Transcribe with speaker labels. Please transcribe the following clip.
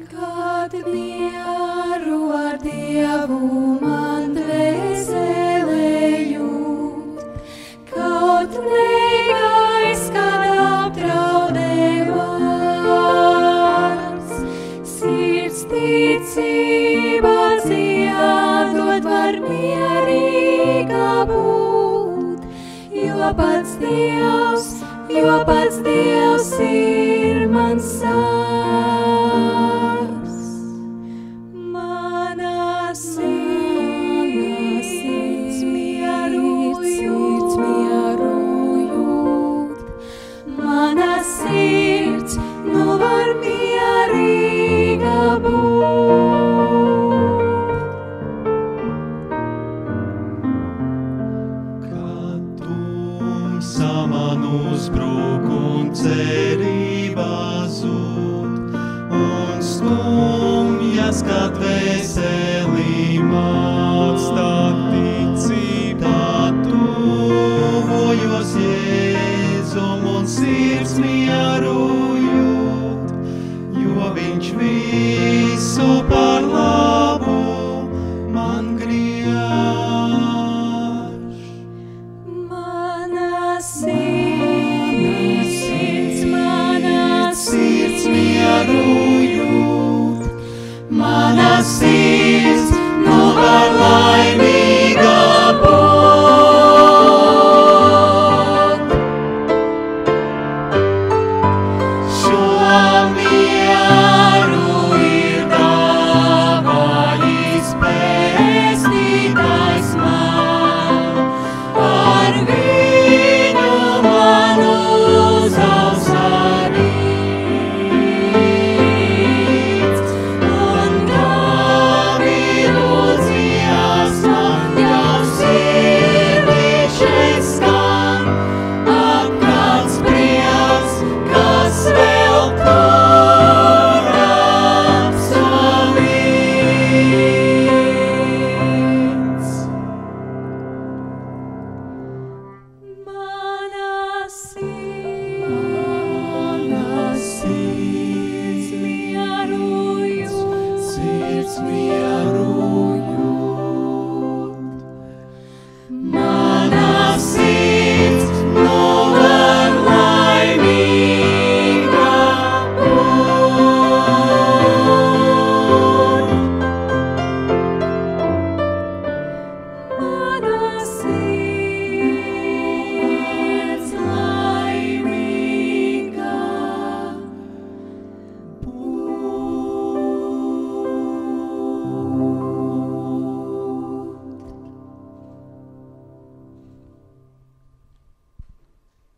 Speaker 1: Kad mieru ar Dievu man dvēselē jūt, kaut negais, kad apdraudē vārds, sirds ticībā dziedot var mierīga būt, jo pats Dievs ir mans sārs. Mana sirds mieru jūt, mana sirds nu var mierīga būt.
Speaker 2: Kad tumsa man uzbruk un cerība zūd, un skumjas, kad dvēseli atstāt ticībā, tuvojos Jēzum un sirds mieru jūt, jo viņš visu par labu man griež.
Speaker 1: Mana sirds mieru jūt, mana sirds nu var laimīga būt. Šo mieru ir dāvājis Pestītājs man, ar viņu man uzaugsarīts, un Davidu dziesma jau sirdīšai skan, apkārt prieks, kas vēl tur apsolīts. Mana sirds mieru jūt,